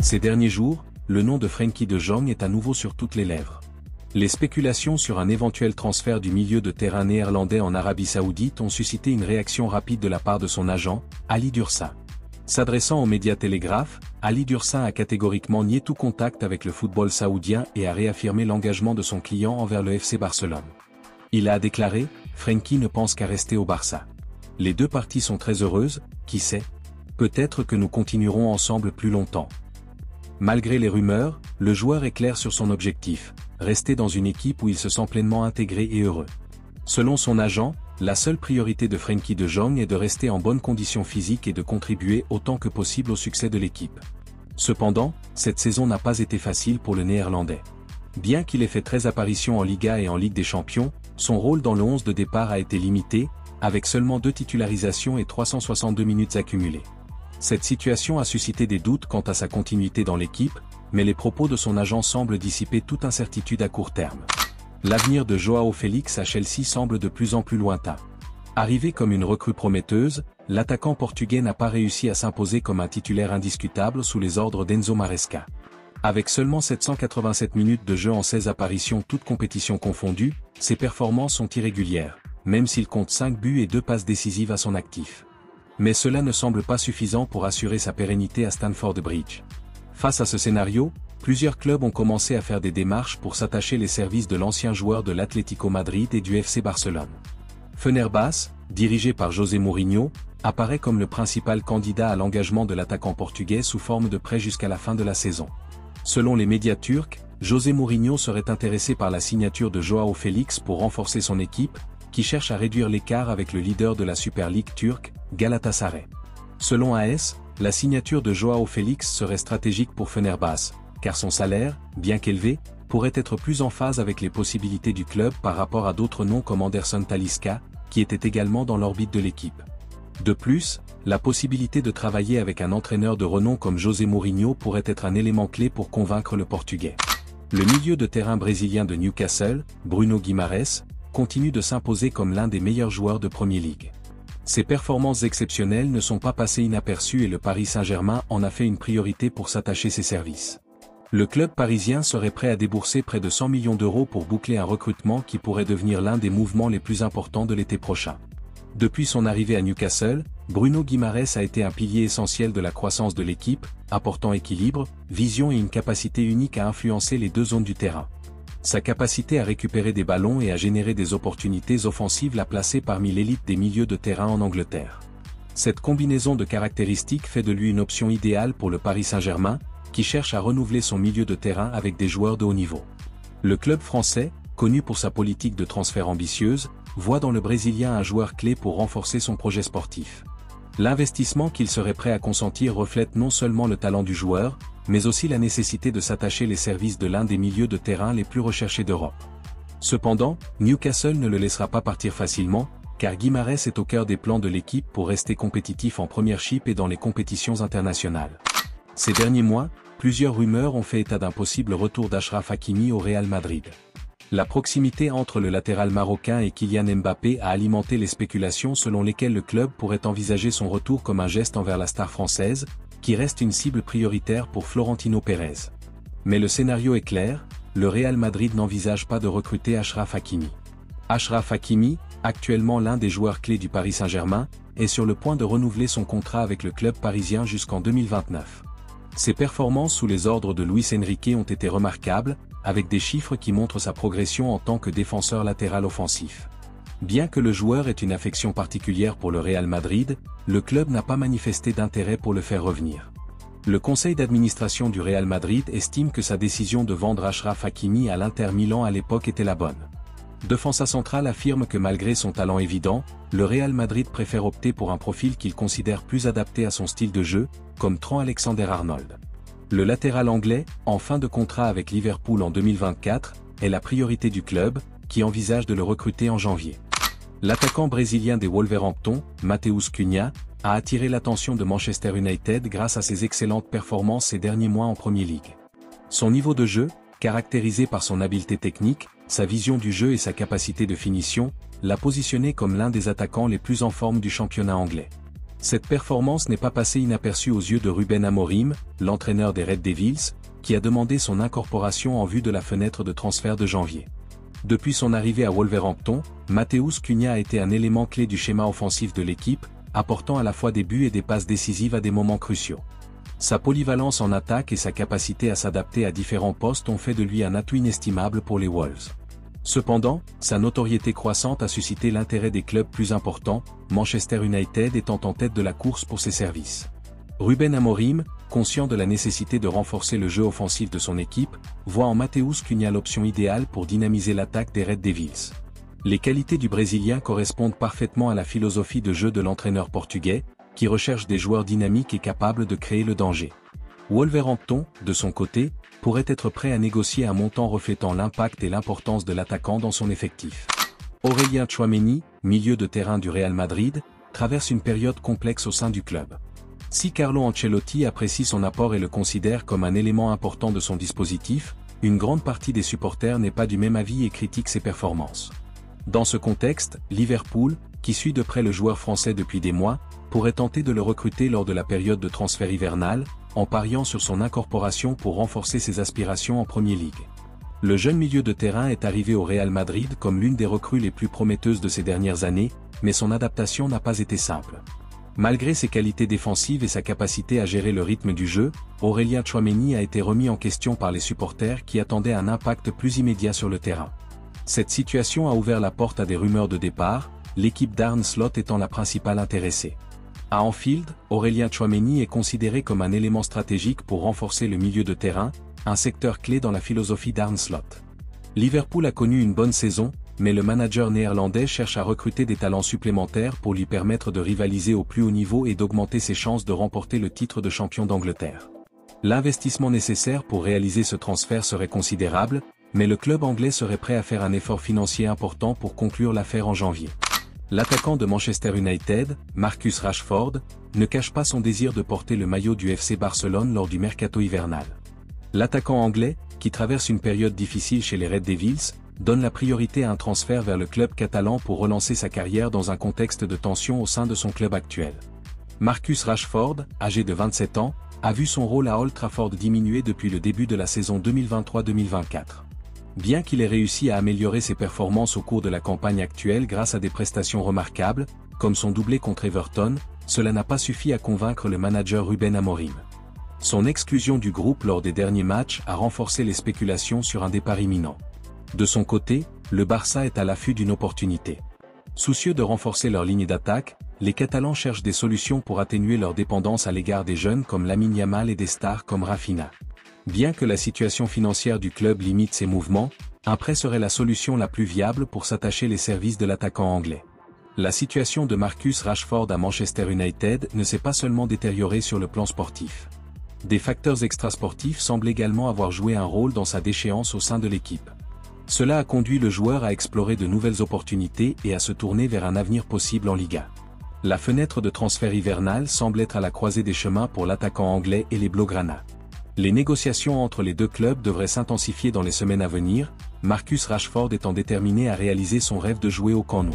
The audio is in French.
Ces derniers jours, le nom de Frenkie de Jong est à nouveau sur toutes les lèvres. Les spéculations sur un éventuel transfert du milieu de terrain néerlandais en Arabie Saoudite ont suscité une réaction rapide de la part de son agent, Ali Dursun. S'adressant aux médias Télégraphe, Ali Dursun a catégoriquement nié tout contact avec le football saoudien et a réaffirmé l'engagement de son client envers le FC Barcelone. Il a déclaré « Frenkie ne pense qu'à rester au Barça. Les deux parties sont très heureuses, qui sait? Peut-être que nous continuerons ensemble plus longtemps. » Malgré les rumeurs, le joueur est clair sur son objectif, rester dans une équipe où il se sent pleinement intégré et heureux. Selon son agent, la seule priorité de Frenkie de Jong est de rester en bonne condition physique et de contribuer autant que possible au succès de l'équipe. Cependant, cette saison n'a pas été facile pour le Néerlandais. Bien qu'il ait fait 13 apparitions en Liga et en Ligue des Champions, son rôle dans le 11 de départ a été limité, avec seulement 2 titularisations et 362 minutes accumulées. Cette situation a suscité des doutes quant à sa continuité dans l'équipe, mais les propos de son agent semblent dissiper toute incertitude à court terme. L'avenir de João Félix à Chelsea semble de plus en plus lointain. Arrivé comme une recrue prometteuse, l'attaquant portugais n'a pas réussi à s'imposer comme un titulaire indiscutable sous les ordres d'Enzo Maresca. Avec seulement 787 minutes de jeu en 16 apparitions toutes compétitions confondues, ses performances sont irrégulières, même s'il compte 5 buts et 2 passes décisives à son actif. Mais cela ne semble pas suffisant pour assurer sa pérennité à Stamford Bridge. Face à ce scénario, plusieurs clubs ont commencé à faire des démarches pour s'attacher les services de l'ancien joueur de l'Atlético Madrid et du FC Barcelone. Fenerbahçe, dirigé par José Mourinho, apparaît comme le principal candidat à l'engagement de l'attaquant portugais sous forme de prêt jusqu'à la fin de la saison. Selon les médias turcs, José Mourinho serait intéressé par la signature de João Félix pour renforcer son équipe, qui cherche à réduire l'écart avec le leader de la Super League turque, Galatasaray. Selon AS, la signature de João Félix serait stratégique pour Fenerbahçe, car son salaire, bien qu'élevé, pourrait être plus en phase avec les possibilités du club par rapport à d'autres noms comme Anderson Talisca, qui était également dans l'orbite de l'équipe. De plus, la possibilité de travailler avec un entraîneur de renom comme José Mourinho pourrait être un élément clé pour convaincre le Portugais. Le milieu de terrain brésilien de Newcastle, Bruno Guimarães, continue de s'imposer comme l'un des meilleurs joueurs de Premier League. Ses performances exceptionnelles ne sont pas passées inaperçues et le Paris Saint-Germain en a fait une priorité pour s'attacher ses services. Le club parisien serait prêt à débourser près de 100 millions d'euros pour boucler un recrutement qui pourrait devenir l'un des mouvements les plus importants de l'été prochain. Depuis son arrivée à Newcastle, Bruno Guimarães a été un pilier essentiel de la croissance de l'équipe, apportant équilibre, vision et une capacité unique à influencer les deux zones du terrain. Sa capacité à récupérer des ballons et à générer des opportunités offensives l'a placé parmi l'élite des milieux de terrain en Angleterre. Cette combinaison de caractéristiques fait de lui une option idéale pour le Paris Saint-Germain, qui cherche à renouveler son milieu de terrain avec des joueurs de haut niveau. Le club français, connu pour sa politique de transfert ambitieuse, voit dans le Brésilien un joueur clé pour renforcer son projet sportif. L'investissement qu'il serait prêt à consentir reflète non seulement le talent du joueur, mais aussi la nécessité de s'attacher les services de l'un des milieux de terrain les plus recherchés d'Europe. Cependant, Newcastle ne le laissera pas partir facilement, car Guimarães est au cœur des plans de l'équipe pour rester compétitif en Premiership et dans les compétitions internationales. Ces derniers mois, plusieurs rumeurs ont fait état d'un possible retour d'Achraf Hakimi au Real Madrid. La proximité entre le latéral marocain et Kylian Mbappé a alimenté les spéculations selon lesquelles le club pourrait envisager son retour comme un geste envers la star française, qui reste une cible prioritaire pour Florentino Pérez. Mais le scénario est clair, le Real Madrid n'envisage pas de recruter Achraf Hakimi. Achraf Hakimi, actuellement l'un des joueurs clés du Paris Saint-Germain, est sur le point de renouveler son contrat avec le club parisien jusqu'en 2029. Ses performances sous les ordres de Luis Enrique ont été remarquables, avec des chiffres qui montrent sa progression en tant que défenseur latéral offensif. Bien que le joueur ait une affection particulière pour le Real Madrid, le club n'a pas manifesté d'intérêt pour le faire revenir. Le conseil d'administration du Real Madrid estime que sa décision de vendre Achraf Hakimi à l'Inter Milan à l'époque était la bonne. Defensa Central affirme que malgré son talent évident, le Real Madrid préfère opter pour un profil qu'il considère plus adapté à son style de jeu, comme Trent Alexander-Arnold. Le latéral anglais, en fin de contrat avec Liverpool en 2024, est la priorité du club, qui envisage de le recruter en janvier. L'attaquant brésilien des Wolverhampton, Matheus Cunha, a attiré l'attention de Manchester United grâce à ses excellentes performances ces derniers mois en Premier League. Son niveau de jeu, caractérisé par son habileté technique, sa vision du jeu et sa capacité de finition, l'a positionné comme l'un des attaquants les plus en forme du championnat anglais. Cette performance n'est pas passée inaperçue aux yeux de Ruben Amorim, l'entraîneur des Red Devils, qui a demandé son incorporation en vue de la fenêtre de transfert de janvier. Depuis son arrivée à Wolverhampton, Matheus Cunha a été un élément clé du schéma offensif de l'équipe, apportant à la fois des buts et des passes décisives à des moments cruciaux. Sa polyvalence en attaque et sa capacité à s'adapter à différents postes ont fait de lui un atout inestimable pour les Wolves. Cependant, sa notoriété croissante a suscité l'intérêt des clubs plus importants, Manchester United étant en tête de la course pour ses services. Ruben Amorim, conscient de la nécessité de renforcer le jeu offensif de son équipe, voit en Matheus Cunha l'option idéale pour dynamiser l'attaque des Red Devils. Les qualités du Brésilien correspondent parfaitement à la philosophie de jeu de l'entraîneur portugais, qui recherche des joueurs dynamiques et capables de créer le danger. Wolverhampton, de son côté, pourrait être prêt à négocier un montant reflétant l'impact et l'importance de l'attaquant dans son effectif. Aurélien Tchouaméni, milieu de terrain du Real Madrid, traverse une période complexe au sein du club. Si Carlo Ancelotti apprécie son apport et le considère comme un élément important de son dispositif, une grande partie des supporters n'est pas du même avis et critique ses performances. Dans ce contexte, Liverpool, qui suit de près le joueur français depuis des mois, pourrait tenter de le recruter lors de la période de transfert hivernal, en pariant sur son incorporation pour renforcer ses aspirations en Premier League. Le jeune milieu de terrain est arrivé au Real Madrid comme l'une des recrues les plus prometteuses de ces dernières années, mais son adaptation n'a pas été simple. Malgré ses qualités défensives et sa capacité à gérer le rythme du jeu, Aurélien Tchouaméni a été remis en question par les supporters qui attendaient un impact plus immédiat sur le terrain. Cette situation a ouvert la porte à des rumeurs de départ, l'équipe d'Arne Slot étant la principale intéressée. À Anfield, Aurélien Tchouaméni est considéré comme un élément stratégique pour renforcer le milieu de terrain, un secteur clé dans la philosophie d'Arne Slot. Liverpool a connu une bonne saison, mais le manager néerlandais cherche à recruter des talents supplémentaires pour lui permettre de rivaliser au plus haut niveau et d'augmenter ses chances de remporter le titre de champion d'Angleterre. L'investissement nécessaire pour réaliser ce transfert serait considérable, mais le club anglais serait prêt à faire un effort financier important pour conclure l'affaire en janvier. L'attaquant de Manchester United, Marcus Rashford, ne cache pas son désir de porter le maillot du FC Barcelone lors du mercato hivernal. L'attaquant anglais, qui traverse une période difficile chez les Red Devils, donne la priorité à un transfert vers le club catalan pour relancer sa carrière dans un contexte de tension au sein de son club actuel. Marcus Rashford, âgé de 27 ans, a vu son rôle à Old Trafford diminuer depuis le début de la saison 2023-2024. Bien qu'il ait réussi à améliorer ses performances au cours de la campagne actuelle grâce à des prestations remarquables, comme son doublé contre Everton, cela n'a pas suffi à convaincre le manager Ruben Amorim. Son exclusion du groupe lors des derniers matchs a renforcé les spéculations sur un départ imminent. De son côté, le Barça est à l'affût d'une opportunité. Soucieux de renforcer leur ligne d'attaque, les Catalans cherchent des solutions pour atténuer leur dépendance à l'égard des jeunes comme Lamine Yamal et des stars comme Rafinha. Bien que la situation financière du club limite ses mouvements, un prêt serait la solution la plus viable pour s'attacher les services de l'attaquant anglais. La situation de Marcus Rashford à Manchester United ne s'est pas seulement détériorée sur le plan sportif. Des facteurs extrasportifs semblent également avoir joué un rôle dans sa déchéance au sein de l'équipe. Cela a conduit le joueur à explorer de nouvelles opportunités et à se tourner vers un avenir possible en Liga. La fenêtre de transfert hivernal semble être à la croisée des chemins pour l'attaquant anglais et les Blaugrana. Les négociations entre les deux clubs devraient s'intensifier dans les semaines à venir, Marcus Rashford étant déterminé à réaliser son rêve de jouer au Camp Nou.